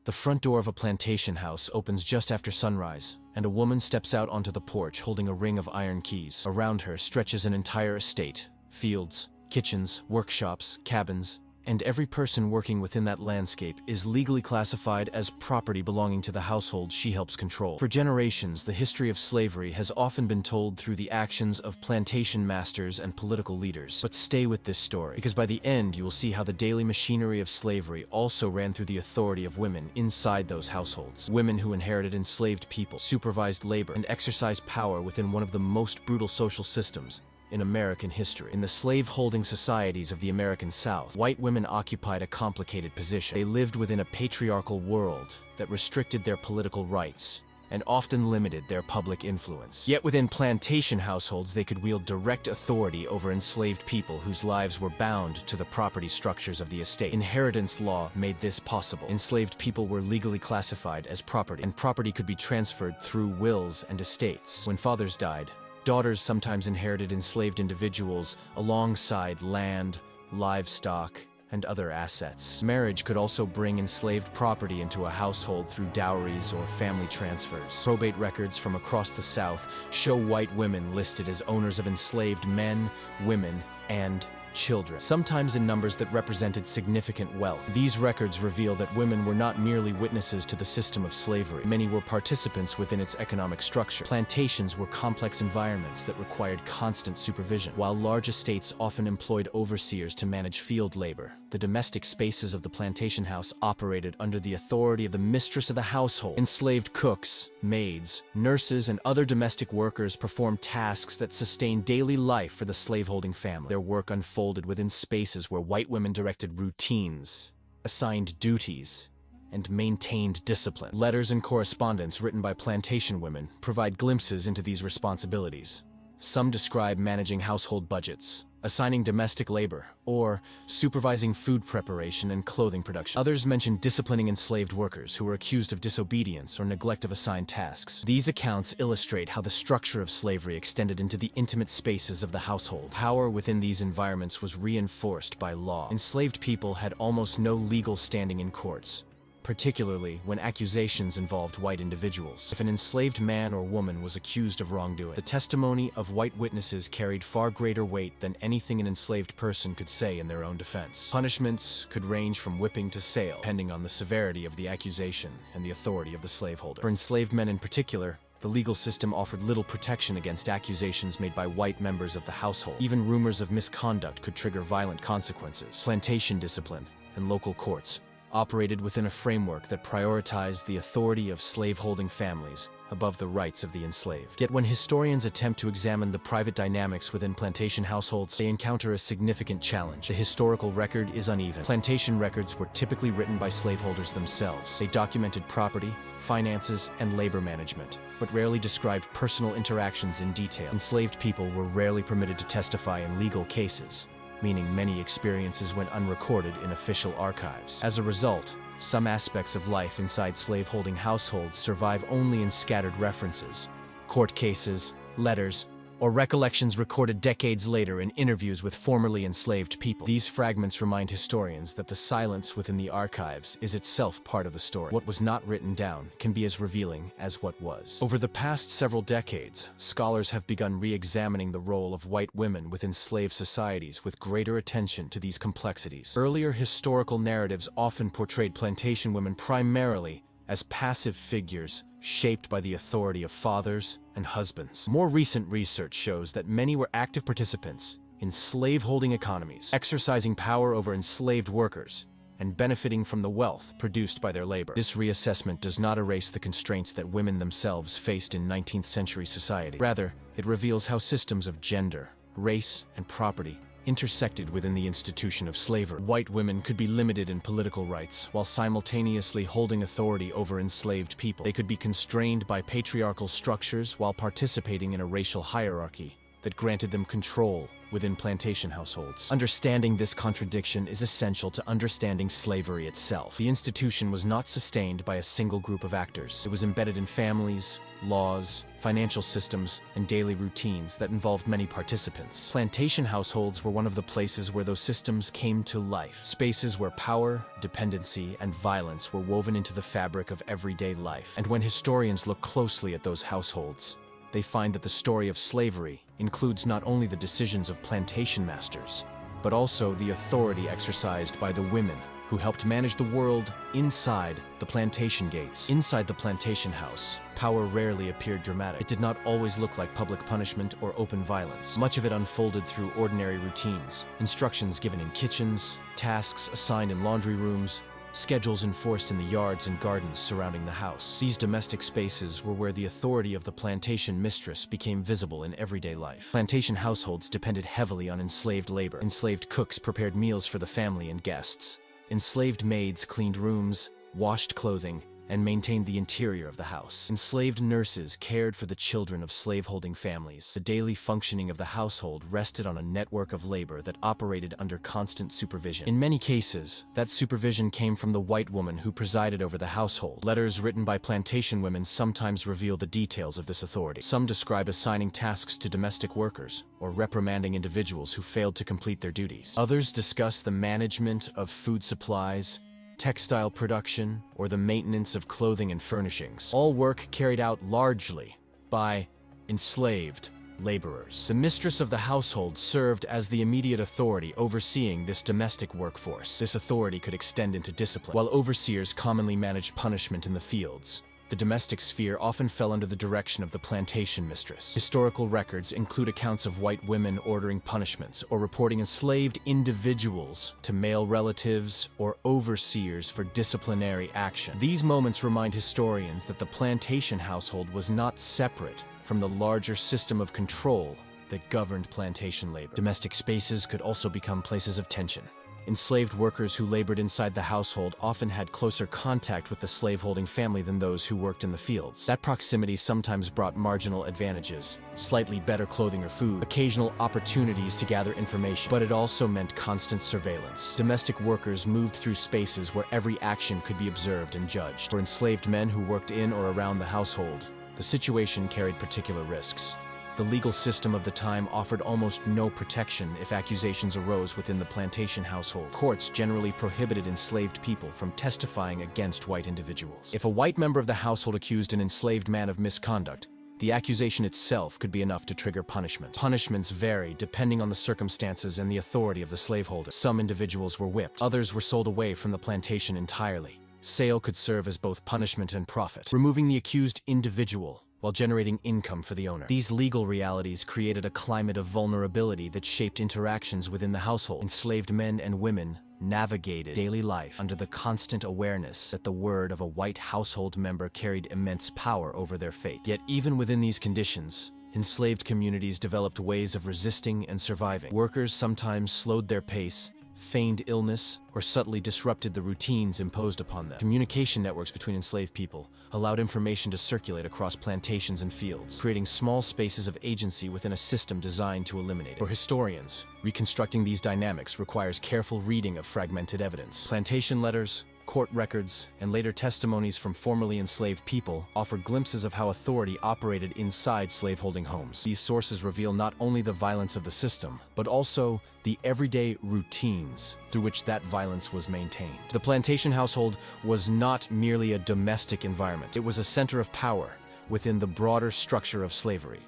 The front door of a plantation house opens just after sunrise, and a woman steps out onto the porch holding a ring of iron keys. Around her stretches an entire estate, fields, kitchens, workshops, cabins, and every person working within that landscape is legally classified as property belonging to the household she helps control. For generations, the history of slavery has often been told through the actions of plantation masters and political leaders. But stay with this story, because by the end you will see how the daily machinery of slavery also ran through the authority of women inside those households. Women who inherited enslaved people, supervised labor, and exercised power within one of the most brutal social systems in American history. In the slave-holding societies of the American South, white women occupied a complicated position. They lived within a patriarchal world that restricted their political rights and often limited their public influence. Yet within plantation households, they could wield direct authority over enslaved people whose lives were bound to the property structures of the estate. Inheritance law made this possible. Enslaved people were legally classified as property, and property could be transferred through wills and estates. When fathers died, daughters sometimes inherited enslaved individuals alongside land, livestock, and other assets. Marriage could also bring enslaved property into a household through dowries or family transfers. Probate records from across the South show white women listed as owners of enslaved men, women, and children, sometimes in numbers that represented significant wealth. These records reveal that women were not merely witnesses to the system of slavery. Many were participants within its economic structure. Plantations were complex environments that required constant supervision. While large estates often employed overseers to manage field labor, the domestic spaces of the plantation house operated under the authority of the mistress of the household. Enslaved cooks, maids, nurses, and other domestic workers performed tasks that sustained daily life for the slaveholding family. Their work unfolded within spaces where white women directed routines, assigned duties, and maintained discipline. Letters and correspondence written by plantation women provide glimpses into these responsibilities. Some describe managing household budgets, assigning domestic labor, or supervising food preparation and clothing production. Others mention disciplining enslaved workers who were accused of disobedience or neglect of assigned tasks. These accounts illustrate how the structure of slavery extended into the intimate spaces of the household. Power within these environments was reinforced by law. Enslaved people had almost no legal standing in courts, particularly when accusations involved white individuals. If an enslaved man or woman was accused of wrongdoing, the testimony of white witnesses carried far greater weight than anything an enslaved person could say in their own defense. Punishments could range from whipping to sale, depending on the severity of the accusation and the authority of the slaveholder. For enslaved men in particular, the legal system offered little protection against accusations made by white members of the household. Even rumors of misconduct could trigger violent consequences. Plantation discipline and local courts operated within a framework that prioritized the authority of slaveholding families above the rights of the enslaved. Yet when historians attempt to examine the private dynamics within plantation households, they encounter a significant challenge. The historical record is uneven. Plantation records were typically written by slaveholders themselves. They documented property, finances, and labor management, but rarely described personal interactions in detail. Enslaved people were rarely permitted to testify in legal cases, meaning many experiences went unrecorded in official archives. As a result, some aspects of life inside slaveholding households survive only in scattered references, court cases, letters, or recollections recorded decades later in interviews with formerly enslaved people. These fragments remind historians that the silence within the archives is itself part of the story. What was not written down can be as revealing as what was. Over the past several decades, scholars have begun re-examining the role of white women within slave societies with greater attention to these complexities. Earlier historical narratives often portrayed plantation women primarily as passive figures shaped by the authority of fathers and husbands. More recent research shows that many were active participants in slaveholding economies, exercising power over enslaved workers and benefiting from the wealth produced by their labor. This reassessment does not erase the constraints that women themselves faced in 19th century society. Rather, it reveals how systems of gender, race, and property intersected within the institution of slavery. White women could be limited in political rights while simultaneously holding authority over enslaved people. They could be constrained by patriarchal structures while participating in a racial hierarchy that granted them control within plantation households. Understanding this contradiction is essential to understanding slavery itself. The institution was not sustained by a single group of actors. It was embedded in families, laws, financial systems, and daily routines that involved many participants. Plantation households were one of the places where those systems came to life, spaces where power, dependency, and violence were woven into the fabric of everyday life. And when historians look closely at those households, they find that the story of slavery includes not only the decisions of plantation masters, but also the authority exercised by the women who helped manage the world inside the plantation gates. Inside the plantation house, power rarely appeared dramatic. It did not always look like public punishment or open violence. Much of it unfolded through ordinary routines, instructions given in kitchens, tasks assigned in laundry rooms, schedules enforced in the yards and gardens surrounding the house. These domestic spaces were where the authority of the plantation mistress became visible in everyday life. Plantation households depended heavily on enslaved labor. Enslaved cooks prepared meals for the family and guests. Enslaved maids cleaned rooms, washed clothing, and maintained the interior of the house. Enslaved nurses cared for the children of slaveholding families. The daily functioning of the household rested on a network of labor that operated under constant supervision. In many cases, that supervision came from the white woman who presided over the household. Letters written by plantation women sometimes reveal the details of this authority. Some describe assigning tasks to domestic workers, or reprimanding individuals who failed to complete their duties. Others discuss the management of food supplies, textile production, or the maintenance of clothing and furnishings. All work carried out largely by enslaved laborers. The mistress of the household served as the immediate authority overseeing this domestic workforce. This authority could extend into discipline. While overseers commonly managed punishment in the fields, the domestic sphere often fell under the direction of the plantation mistress. Historical records include accounts of white women ordering punishments or reporting enslaved individuals to male relatives or overseers for disciplinary action. These moments remind historians that the plantation household was not separate from the larger system of control that governed plantation labor. Domestic spaces could also become places of tension. Enslaved workers who labored inside the household often had closer contact with the slaveholding family than those who worked in the fields. That proximity sometimes brought marginal advantages, slightly better clothing or food, occasional opportunities to gather information, but it also meant constant surveillance. Domestic workers moved through spaces where every action could be observed and judged. For enslaved men who worked in or around the household, the situation carried particular risks. The legal system of the time offered almost no protection if accusations arose within the plantation household. Courts generally prohibited enslaved people from testifying against white individuals. If a white member of the household accused an enslaved man of misconduct, the accusation itself could be enough to trigger punishment. Punishments varied depending on the circumstances and the authority of the slaveholder. Some individuals were whipped, others were sold away from the plantation entirely. Sale could serve as both punishment and profit, removing the accused individual while generating income for the owner. These legal realities created a climate of vulnerability that shaped interactions within the household. Enslaved men and women navigated daily life under the constant awareness that the word of a white household member carried immense power over their fate. Yet even within these conditions, enslaved communities developed ways of resisting and surviving. Workers sometimes slowed their pace, feigned illness, or subtly disrupted the routines imposed upon them. Communication networks between enslaved people allowed information to circulate across plantations and fields, creating small spaces of agency within a system designed to eliminate it. For historians, reconstructing these dynamics requires careful reading of fragmented evidence. Plantation letters, court records, and later testimonies from formerly enslaved people offer glimpses of how authority operated inside slaveholding homes. These sources reveal not only the violence of the system, but also the everyday routines through which that violence was maintained. The plantation household was not merely a domestic environment. It was a center of power within the broader structure of slavery,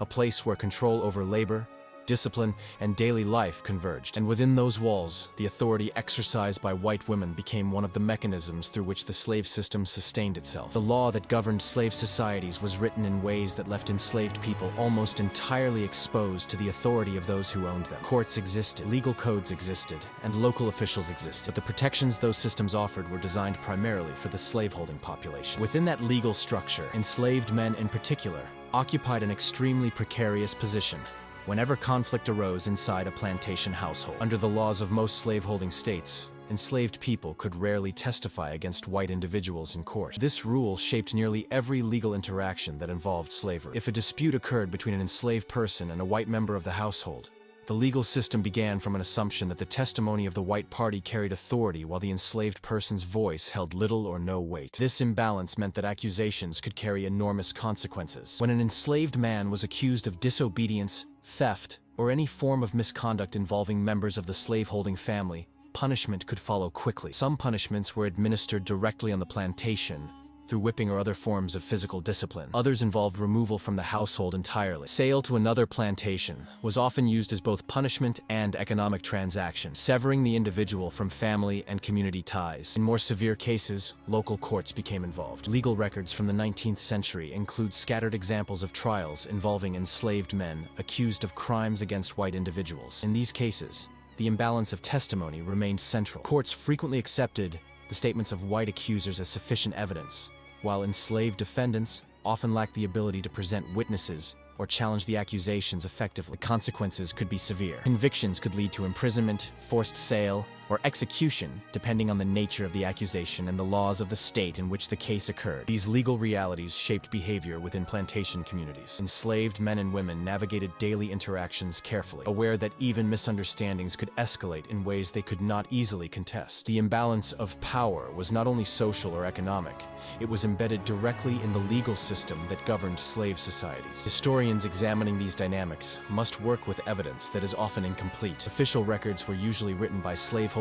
a place where control over labor, discipline, and daily life converged. And within those walls, the authority exercised by white women became one of the mechanisms through which the slave system sustained itself. The law that governed slave societies was written in ways that left enslaved people almost entirely exposed to the authority of those who owned them. Courts existed, legal codes existed, and local officials existed. But the protections those systems offered were designed primarily for the slaveholding population. Within that legal structure, enslaved men in particular occupied an extremely precarious position whenever conflict arose inside a plantation household. Under the laws of most slaveholding states, enslaved people could rarely testify against white individuals in court. This rule shaped nearly every legal interaction that involved slavery. If a dispute occurred between an enslaved person and a white member of the household, The legal system began from an assumption that the testimony of the white party carried authority while the enslaved person's voice held little or no weight. This imbalance meant that accusations could carry enormous consequences. When an enslaved man was accused of disobedience, theft, or any form of misconduct involving members of the slaveholding family, punishment could follow quickly. Some punishments were administered directly on the plantation, through whipping or other forms of physical discipline. Others involved removal from the household entirely. Sale to another plantation was often used as both punishment and economic transaction, severing the individual from family and community ties. In more severe cases, local courts became involved. Legal records from the 19th century include scattered examples of trials involving enslaved men accused of crimes against white individuals. In these cases, the imbalance of testimony remained central. Courts frequently accepted the statements of white accusers as sufficient evidence, while enslaved defendants often lacked the ability to present witnesses or challenge the accusations effectively. The consequences could be severe. Convictions could lead to imprisonment, forced sale, or execution, depending on the nature of the accusation and the laws of the state in which the case occurred. These legal realities shaped behavior within plantation communities. Enslaved men and women navigated daily interactions carefully, aware that even misunderstandings could escalate in ways they could not easily contest. The imbalance of power was not only social or economic, it was embedded directly in the legal system that governed slave societies. Historians examining these dynamics must work with evidence that is often incomplete. Official records were usually written by slaveholders,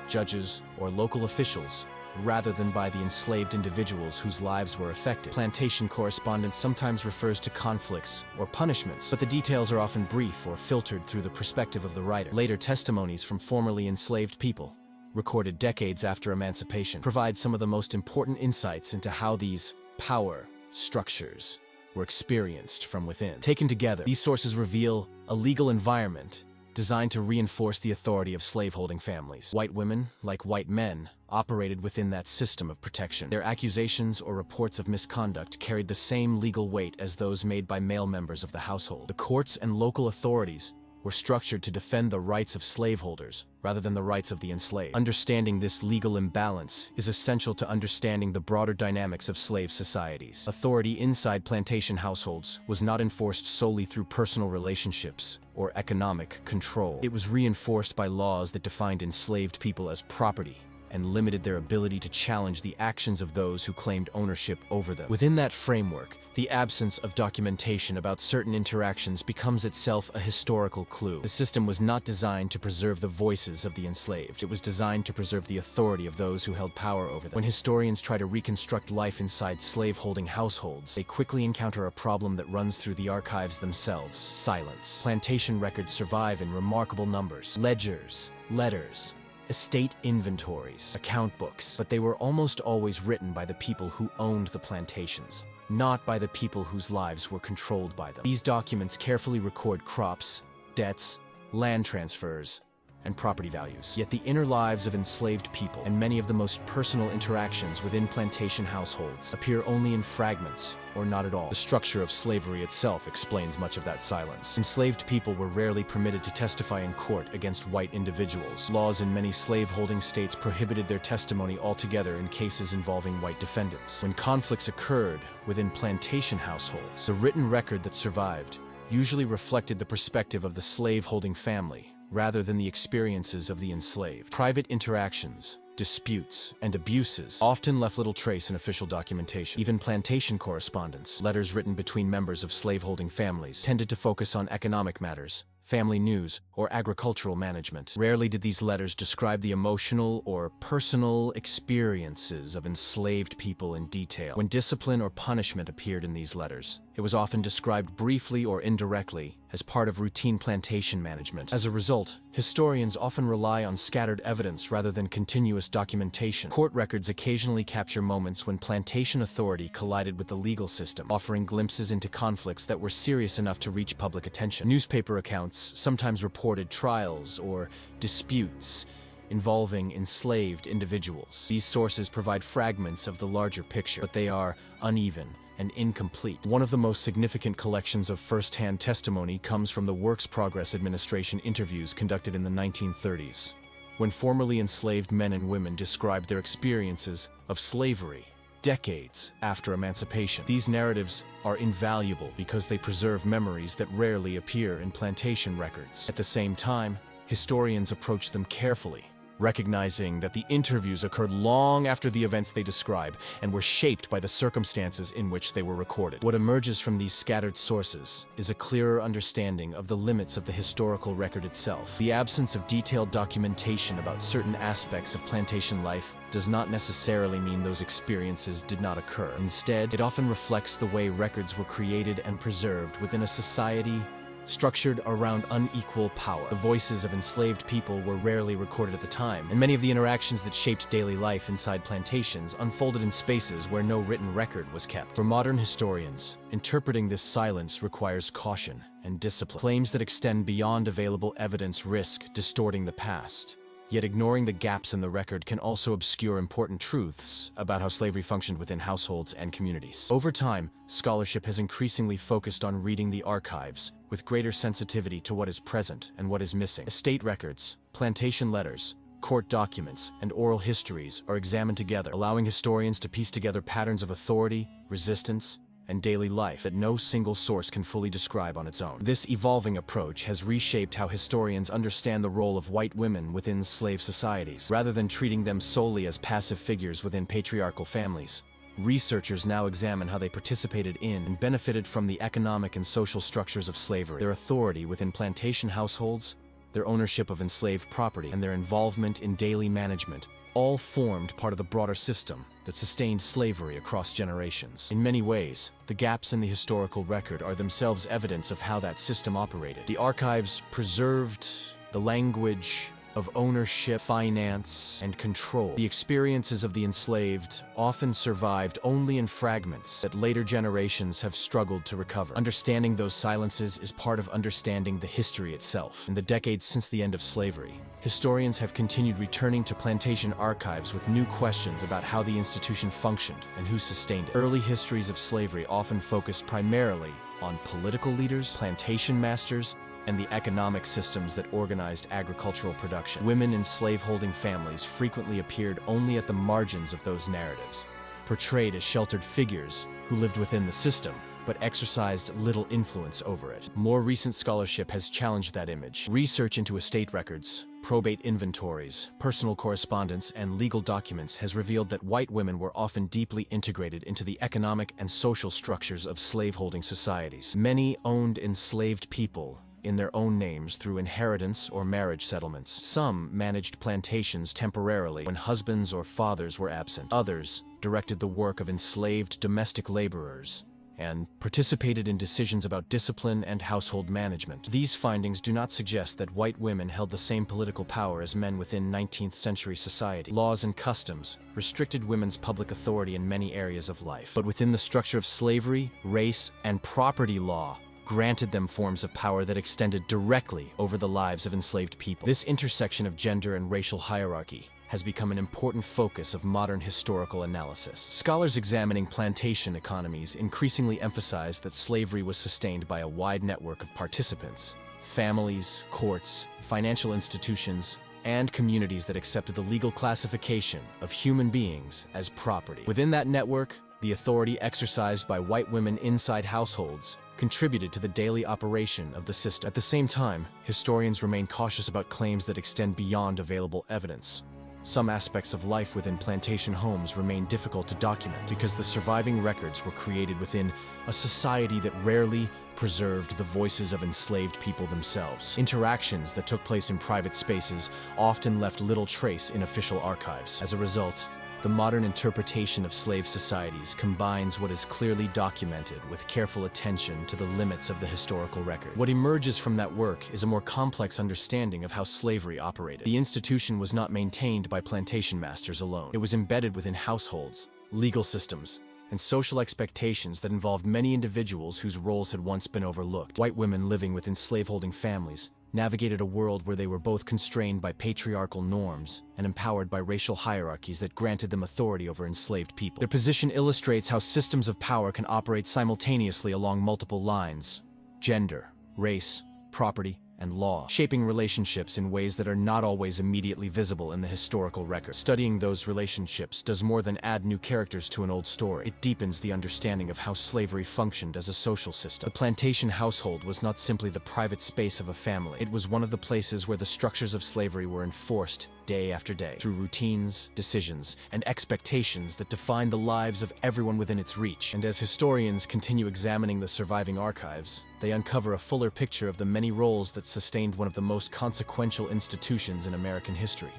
judges, or local officials, rather than by the enslaved individuals whose lives were affected. Plantation correspondence sometimes refers to conflicts or punishments, but the details are often brief or filtered through the perspective of the writer. Later testimonies from formerly enslaved people, recorded decades after emancipation, provide some of the most important insights into how these power structures were experienced from within. Taken together, these sources reveal a legal environment designed to reinforce the authority of slaveholding families. White women, like white men, operated within that system of protection. Their accusations or reports of misconduct carried the same legal weight as those made by male members of the household. The courts and local authorities were structured to defend the rights of slaveholders rather than the rights of the enslaved. Understanding this legal imbalance is essential to understanding the broader dynamics of slave societies. Authority inside plantation households was not enforced solely through personal relationships or economic control. It was reinforced by laws that defined enslaved people as property and limited their ability to challenge the actions of those who claimed ownership over them. Within that framework, the absence of documentation about certain interactions becomes itself a historical clue. The system was not designed to preserve the voices of the enslaved. It was designed to preserve the authority of those who held power over them. When historians try to reconstruct life inside slaveholding households, they quickly encounter a problem that runs through the archives themselves: silence. Plantation records survive in remarkable numbers: ledgers, letters, estate inventories, account books, but they were almost always written by the people who owned the plantations, not by the people whose lives were controlled by them. These documents carefully record crops, debts, land transfers, and property values. Yet the inner lives of enslaved people and many of the most personal interactions within plantation households appear only in fragments or not at all. The structure of slavery itself explains much of that silence. Enslaved people were rarely permitted to testify in court against white individuals. Laws in many slaveholding states prohibited their testimony altogether in cases involving white defendants. When conflicts occurred within plantation households, the written record that survived usually reflected the perspective of the slaveholding family, rather than the experiences of the enslaved. Private interactions, disputes, and abuses often left little trace in official documentation. Even plantation correspondence, letters written between members of slaveholding families, tended to focus on economic matters, family news, or agricultural management. Rarely did these letters describe the emotional or personal experiences of enslaved people in detail. When discipline or punishment appeared in these letters, it was often described briefly or indirectly as part of routine plantation management. As a result, historians often rely on scattered evidence rather than continuous documentation. Court records occasionally capture moments when plantation authority collided with the legal system, offering glimpses into conflicts that were serious enough to reach public attention. Newspaper accounts sometimes reported trials or disputes involving enslaved individuals. These sources provide fragments of the larger picture, but they are uneven and incomplete. One of the most significant collections of first-hand testimony comes from the Works Progress Administration interviews conducted in the 1930s, when formerly enslaved men and women described their experiences of slavery decades after emancipation. These narratives are invaluable because they preserve memories that rarely appear in plantation records. At the same time, historians approach them carefully, recognizing that the interviews occurred long after the events they describe and were shaped by the circumstances in which they were recorded. What emerges from these scattered sources is a clearer understanding of the limits of the historical record itself. The absence of detailed documentation about certain aspects of plantation life does not necessarily mean those experiences did not occur. Instead, it often reflects the way records were created and preserved within a society structured around unequal power. The voices of enslaved people were rarely recorded at the time, and many of the interactions that shaped daily life inside plantations unfolded in spaces where no written record was kept. For modern historians, interpreting this silence requires caution and discipline. Claims that extend beyond available evidence risk distorting the past. Yet ignoring the gaps in the record can also obscure important truths about how slavery functioned within households and communities. Over time, scholarship has increasingly focused on reading the archives with greater sensitivity to what is present and what is missing. Estate records, plantation letters, court documents, and oral histories are examined together, allowing historians to piece together patterns of authority, resistance, and daily life that no single source can fully describe on its own. This evolving approach has reshaped how historians understand the role of white women within slave societies. Rather than treating them solely as passive figures within patriarchal families, researchers now examine how they participated in and benefited from the economic and social structures of slavery. Their authority within plantation households, their ownership of enslaved property, and their involvement in daily management all formed part of the broader system that sustained slavery across generations. In many ways, the gaps in the historical record are themselves evidence of how that system operated. The archives preserved the language of ownership, finance, and control. The experiences of the enslaved often survived only in fragments that later generations have struggled to recover. Understanding those silences is part of understanding the history itself. In the decades since the end of slavery, historians have continued returning to plantation archives with new questions about how the institution functioned and who sustained it. Early histories of slavery often focused primarily on political leaders, plantation masters, and the economic systems that organized agricultural production. Women in slaveholding families frequently appeared only at the margins of those narratives, portrayed as sheltered figures who lived within the system, but exercised little influence over it. More recent scholarship has challenged that image. Research into estate records, probate inventories, personal correspondence, and legal documents has revealed that white women were often deeply integrated into the economic and social structures of slaveholding societies. Many owned enslaved people in their own names through inheritance or marriage settlements. Some managed plantations temporarily when husbands or fathers were absent. Others directed the work of enslaved domestic laborers and participated in decisions about discipline and household management. These findings do not suggest that white women held the same political power as men within 19th century society. Laws and customs restricted women's public authority in many areas of life. But within the structure of slavery, race, and property law, granted them forms of power that extended directly over the lives of enslaved people. This intersection of gender and racial hierarchy has become an important focus of modern historical analysis. Scholars examining plantation economies increasingly emphasize that slavery was sustained by a wide network of participants: families, courts, financial institutions, and communities that accepted the legal classification of human beings as property. Within that network, the authority exercised by white women inside households contributed to the daily operation of the system. At the same time, historians remain cautious about claims that extend beyond available evidence. Some aspects of life within plantation homes remain difficult to document because the surviving records were created within a society that rarely preserved the voices of enslaved people themselves. Interactions that took place in private spaces often left little trace in official archives. As a result, the modern interpretation of slave societies combines what is clearly documented with careful attention to the limits of the historical record. What emerges from that work is a more complex understanding of how slavery operated. The institution was not maintained by plantation masters alone. It was embedded within households, legal systems, and social expectations that involved many individuals whose roles had once been overlooked. White women living within slaveholding families navigated a world where they were both constrained by patriarchal norms and empowered by racial hierarchies that granted them authority over enslaved people. Their position illustrates how systems of power can operate simultaneously along multiple lines: gender, race, property, and law, shaping relationships in ways that are not always immediately visible in the historical record. Studying those relationships does more than add new characters to an old story. It deepens the understanding of how slavery functioned as a social system. The plantation household was not simply the private space of a family. It was one of the places where the structures of slavery were enforced day after day, through routines, decisions, and expectations that defined the lives of everyone within its reach. And as historians continue examining the surviving archives, they uncover a fuller picture of the many roles that sustained one of the most consequential institutions in American history.